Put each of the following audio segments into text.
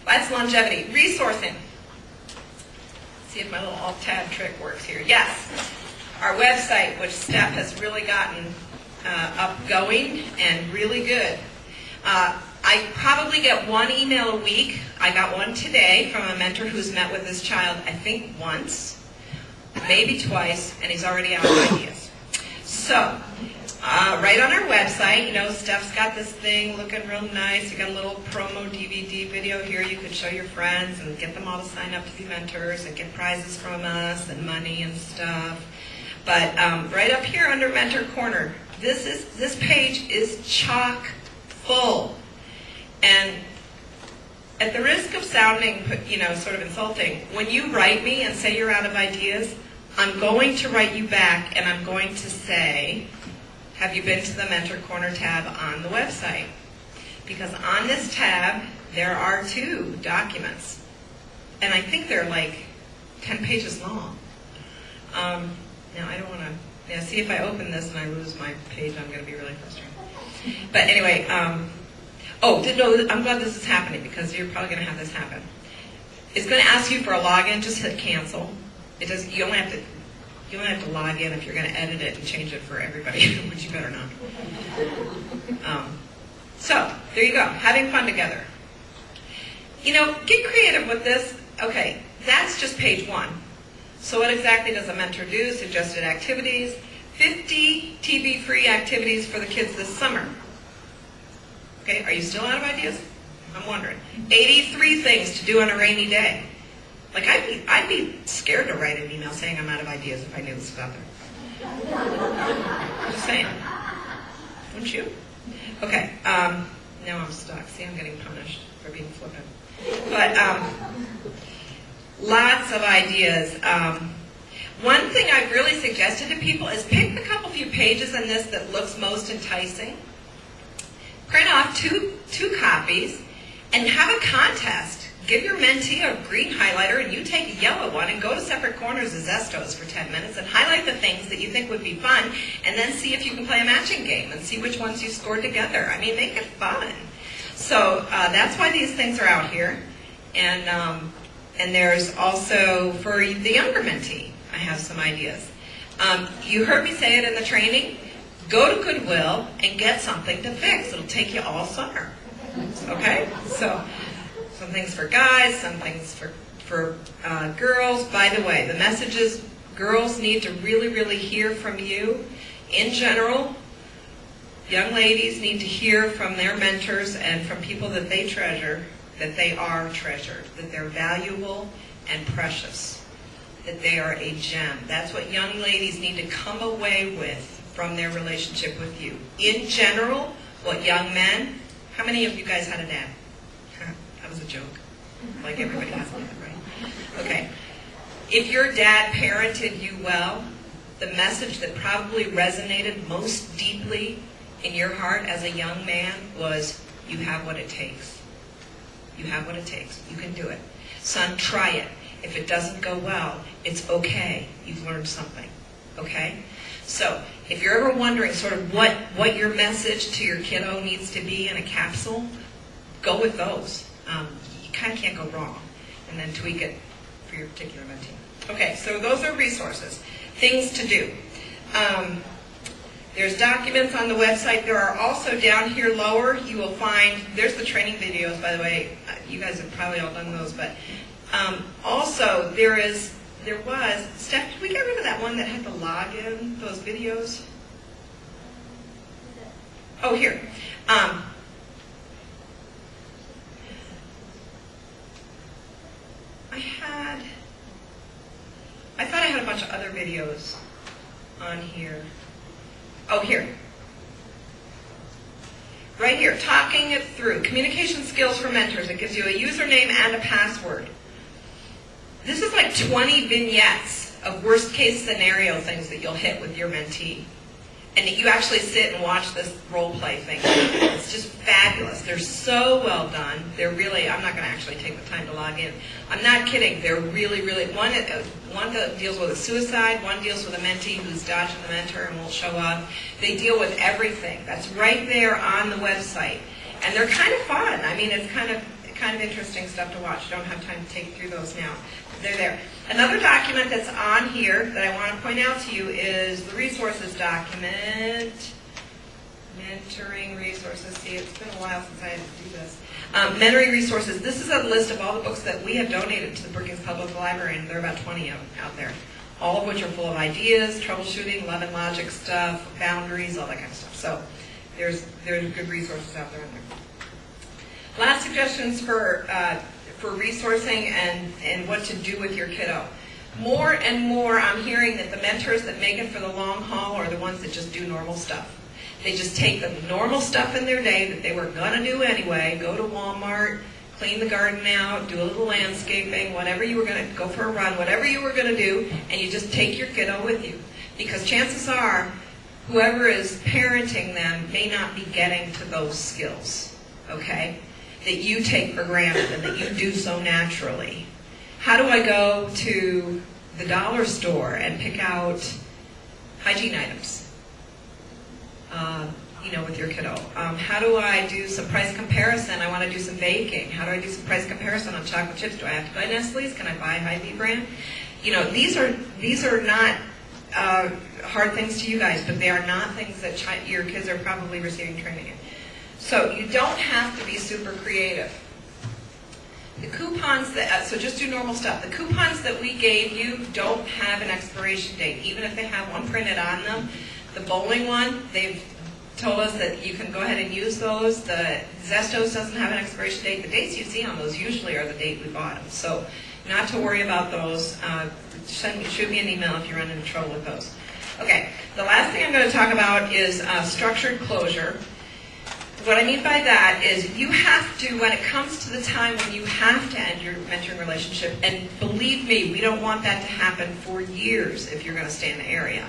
That's longevity. Resourcing. See if my little alt-tab trick works here. Yes. Our website, which Steph has really gotten up going and really good. I probably get one email a week. I got one today from a mentor who's met with this child, I think once, maybe twice, and he's already out of ideas. So, right on our website, you know, Steph's got this thing looking real nice. You got a little promo DVD video here. You could show your friends and get them all to sign up to be mentors and get prizes from us and money and stuff. But right up here under Mentor Corner, this page is chock full. And at the risk of sounding, you know, sort of insulting, when you write me and say you're out of ideas, I'm going to write you back and I'm going to say, have you been to the Mentor Corner tab on the website? Because on this tab, there are 2 documents. And I think they're like 10 pages long. Now, I don't want to, see if I open this and I lose my page, I'm going to be really frustrated. But anyway, I'm glad this is happening because you're probably going to have this happen. It's going to ask you for a login, just hit cancel. It does. You only have to log in if you're going to edit it and change it for everybody, which you better not. So, there you go, having fun together. You know, get creative with this. Okay, that's just page 1. So what exactly does a mentor do? Suggested activities. 50 TB-free activities for the kids this summer. Okay, are you still out of ideas? I'm wondering. 83 things to do on a rainy day. Like, I'd be scared to write an email saying I'm out of ideas if I knew this was out there. I'm just saying. Wouldn't you? Okay, now I'm stuck. See, I'm getting punished for being flippant. But, lots of ideas. One thing I've really suggested to people is pick the few pages in this that looks most enticing. Print off two copies and have a contest. Give your mentee a green highlighter and you take a yellow one and go to separate corners of Zestos for 10 minutes and highlight the things that you think would be fun and then see if you can play a matching game and see which ones you scored together. I mean, make it fun. So that's why these things are out here. And there's also, for the younger mentee, I have some ideas. You heard me say it in the training. Go to Goodwill and get something to fix. It'll take you all summer. Okay? So, some things for guys, some things for girls. By the way, the message is girls need to really, really hear from you. In general, young ladies need to hear from their mentors and from people that they treasure that they are treasured, that they're valuable and precious, that they are a gem. That's what young ladies need to come away with from their relationship with you. In general, what young men, how many of you guys had a dad? That was a joke. Like everybody has one, right? Okay. If your dad parented you well, the message that probably resonated most deeply in your heart as a young man was, you have what it takes. You have what it takes. You can do it. Son, try it. If it doesn't go well, it's okay. You've learned something. Okay? So, if you're ever wondering sort of what your message to your kiddo needs to be in a capsule, go with those. You kind of can't go wrong. And then tweak it for your particular mentee. Okay, so those are resources. Things to do. There's documents on the website. There are also down here lower, you will find, there's the training videos, by the way. You guys have probably all done those, but also there was, Steph, did we get rid of that one that had the login, those videos? Oh, here. I thought I had a bunch of other videos on here. Oh, here. Right here, talking it through. Communication skills for mentors. It gives you a username and a password. This is like 20 vignettes of worst case scenario things that you'll hit with your mentee. And you actually sit and watch this role play thing. It's just fabulous. They're so well done. They're really, I'm not going to actually take the time to log in. I'm not kidding. They're really, really, one that deals with a suicide, one deals with a mentee who's dodging the mentor and won't show up. They deal with everything. That's right there on the website. And they're kind of fun. I mean, it's kind of kind of interesting stuff to watch. Don't have time to take through those now. They're there. Another document that's on here that I want to point out to you is the resources document. Mentoring resources. See, it's been a while since I had to do this. Mentoring resources. This is a list of all the books that we have donated to the Brookings Public Library, and there are about 20 of them out there. All of which are full of ideas, troubleshooting, love and logic stuff, boundaries, all that kind of stuff. So there's good resources out there in there. Last suggestions for resourcing and what to do with your kiddo. More and more I'm hearing that the mentors that make it for the long haul are the ones that just do normal stuff. They just take the normal stuff in their day that they were going to do anyway, go to Walmart, clean the garden out, do a little landscaping, whatever you were going to, go for a run, whatever you were going to do, and you just take your kiddo with you. Because chances are, whoever is parenting them may not be getting to those skills, okay, that you take for granted and that you do so naturally. How do I go to the dollar store and pick out hygiene items? With your kiddo. How do I do some price comparison? I want to do some baking. How do I do some price comparison on chocolate chips? Do I have to buy Nestle's? Can I buy Hy-Vee brand? These are not hard things to you guys, but they are not things that your kids are probably receiving training in. So you don't have to be super creative. The coupons so just do normal stuff. The coupons that we gave you don't have an expiration date, even if they have one printed on them. The bowling one, they've told us that you can go ahead and use those. The Zestos doesn't have an expiration date. The dates you see on those usually are the date we bought them. So not to worry about those. Shoot me an email if you run into trouble with those. Okay, the last thing I'm going to talk about is structured closure. What I mean by that is you have to, when it comes to the time when you have to end your mentoring relationship, and believe me, we don't want that to happen for years if you're going to stay in the area.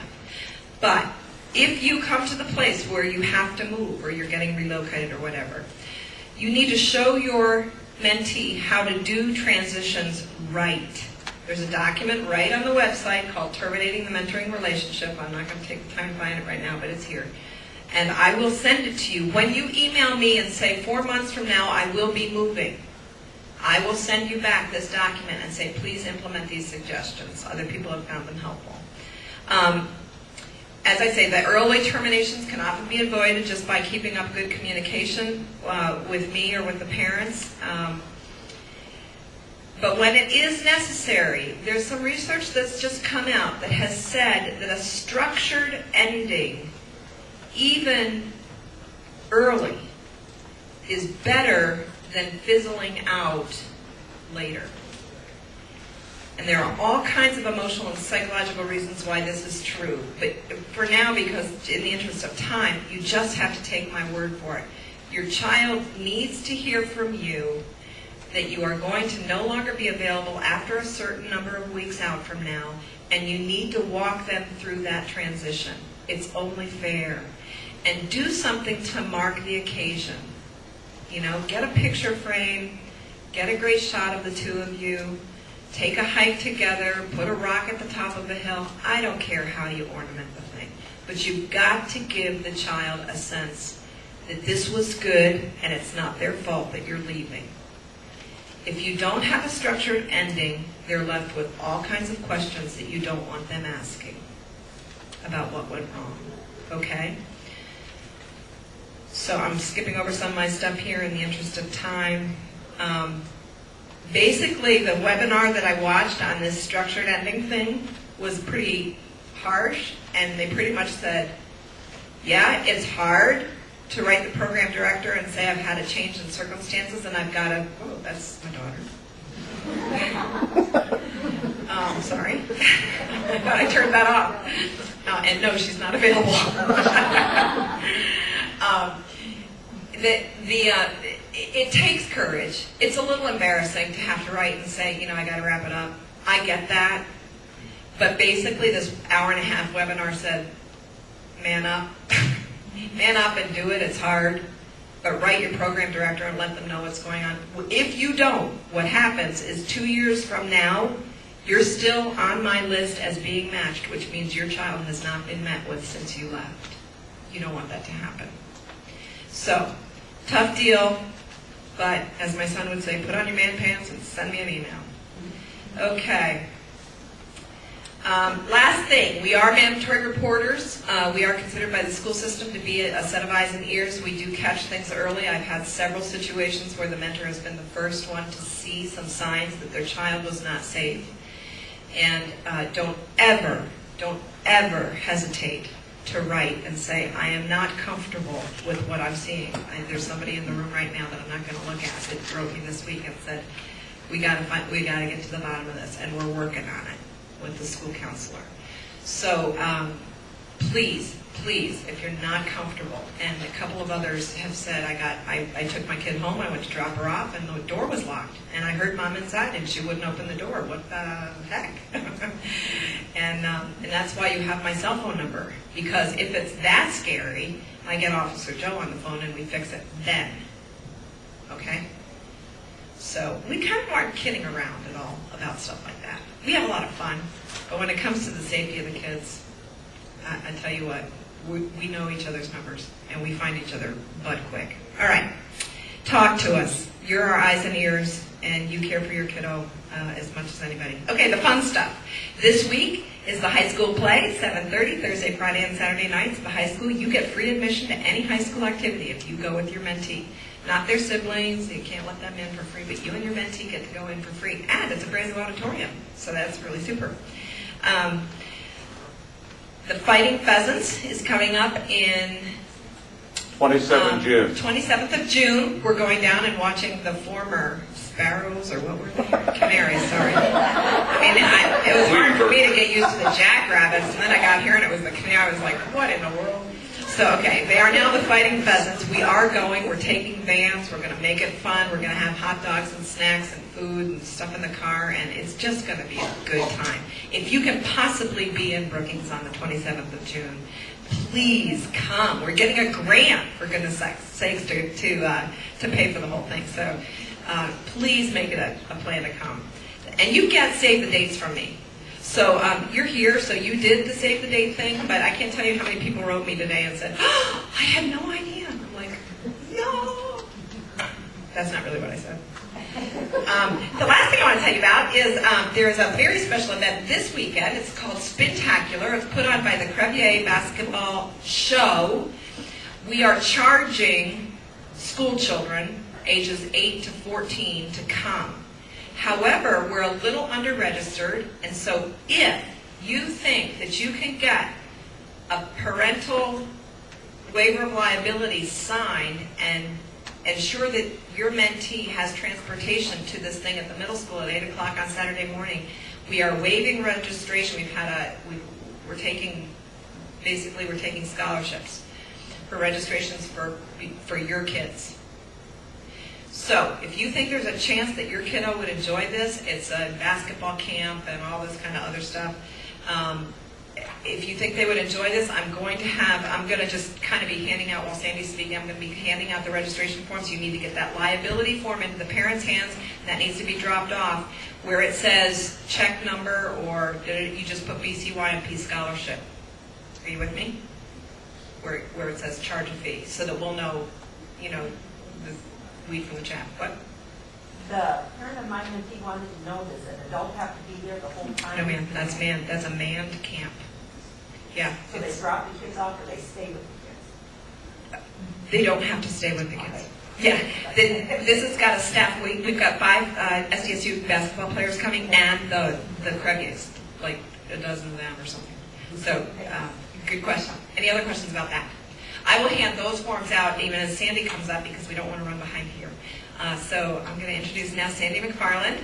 But if you come to the place where you have to move or you're getting relocated or whatever, you need to show your mentee how to do transitions right. There's a document right on the website called Terminating the Mentoring Relationship. I'm not going to take the time to find it right now, but it's here. And I will send it to you. When you email me and say 4 months from now I will be moving, I will send you back this document and say please implement these suggestions. Other people have found them helpful. As I say, the early terminations can often be avoided just by keeping up good communication with me or with the parents. But when it is necessary, there's some research that's just come out that has said that a structured ending, even early, is better than fizzling out later. And there are all kinds of emotional and psychological reasons why this is true. But for now, because in the interest of time, you just have to take my word for it. Your child needs to hear from you that you are going to no longer be available after a certain number of weeks out from now, and you need to walk them through that transition. It's only fair. And do something to mark the occasion. Get a picture frame, get a great shot of the two of you, take a hike together, put a rock at the top of a hill. I don't care how you ornament the thing. But you've got to give the child a sense that this was good and it's not their fault that you're leaving. If you don't have a structured ending, they're left with all kinds of questions that you don't want them asking about what went wrong. Okay? So I'm skipping over some of my stuff here in the interest of time. Basically, the webinar that I watched on this structured ending thing was pretty harsh, and they pretty much said, yeah, it's hard to write the program director and say I've had a change in circumstances and I've got to, oh, that's my daughter. Sorry. I thought I turned that off. And no, she's not available. It takes courage. It's a little embarrassing to have to write and say, I got to wrap it up. I get that. But basically this hour-and-a-half webinar said, man up. Man up and do it. It's hard. But write your program director and let them know what's going on. If you don't, what happens is 2 years from now, you're still on my list as being matched, which means your child has not been met with since you left. You don't want that to happen. So, tough deal. But, as my son would say, put on your man pants and send me an email. Okay. Last thing, we are mandatory reporters. We are considered by the school system to be a set of eyes and ears. We do catch things early. I've had several situations where the mentor has been the first one to see some signs that their child was not safe. And don't ever hesitate to write and say, I am not comfortable with what I'm seeing. There's somebody in the room right now that I'm not going to look at that wrote me this week and said, we got to get to the bottom of this, and we're working on it with the school counselor. So please, if you're not comfortable, and a couple of others have said, I took my kid home, I went to drop her off, and the door was locked, and I heard mom inside, and she wouldn't open the door. What the heck? And that's why you have my cell phone number, because if it's that scary, I get Officer Joe on the phone, and we fix it then. Okay? So we kind of aren't kidding around at all about stuff like that. We have a lot of fun, but when it comes to the safety of the kids, I tell you what, we know each other's numbers, and we find each other butt quick. All right, talk to us. You're our eyes and ears, and you care for your kiddo as much as anybody. Okay, the fun stuff. This week is the high school play, 7:30, Thursday, Friday, and Saturday nights at the high school. You get free admission to any high school activity if you go with your mentee. Not their siblings, you can't let them in for free, but you and your mentee get to go in for free. And it's a brand new auditorium, so that's really super. The Fighting Pheasants is coming up in 27th June. 27th of June. We're going down and watching the former sparrows, or what were they? Canaries, sorry. I mean, it was hard for me to get used to the jackrabbits, and then I got here and it was the canary. I was like, what in the world? So, okay, they are now the Fighting Pheasants. We are going. We're taking vans. We're going to make it fun. We're going to have hot dogs and snacks and food and stuff in the car, and it's just going to be a good time. If you can possibly be in Brookings on the 27th of June, please come. We're getting a grant, for goodness sakes, to pay for the whole thing. So please make it a plan to come. And you get save the dates from me. So you're here, so you did the save the date thing, but I can't tell you how many people wrote me today and said, oh, I had no idea. I'm like, no. That's not really what I said. The last thing I want to tell you about is there's a very special event this weekend. It's called Spintacular. It's put on by the Crevier Basketball Show. We are charging school children ages 8 to 14 to come. However, we're a little under-registered, and so if you think that you can get a parental waiver of liability signed and ensure that your mentee has transportation to this thing at the middle school at 8 o'clock on Saturday morning, we are waiving registration. We're taking scholarships for registrations for your kids. So, if you think there's a chance that your kiddo would enjoy this, it's a basketball camp and all this kind of other stuff. If you think they would enjoy this, I'm going to just kind of be handing out, while Sandy's speaking, I'm going to be handing out the registration forms. You need to get that liability form into the parents' hands, and that needs to be dropped off where it says check number, or you just put BCYMP scholarship. Are you with me? Where it says charge a fee, so that we'll know, the weed from the chaff. What? The parent of mine, if he wanted to know, does an adult have to be there the whole time? No, ma'am. That's a manned camp. Yeah. So they drop the kids off, or they stay with the kids? They don't have to stay with the kids. Yeah. This has got a staff. We've got 5 SDSU basketball players coming, and the Craigies, like a dozen of them or something. So, good question. Any other questions about that? I will hand those forms out even as Sandy comes up, because we don't want to run behind here. So I'm going to introduce now Sandy McFarland.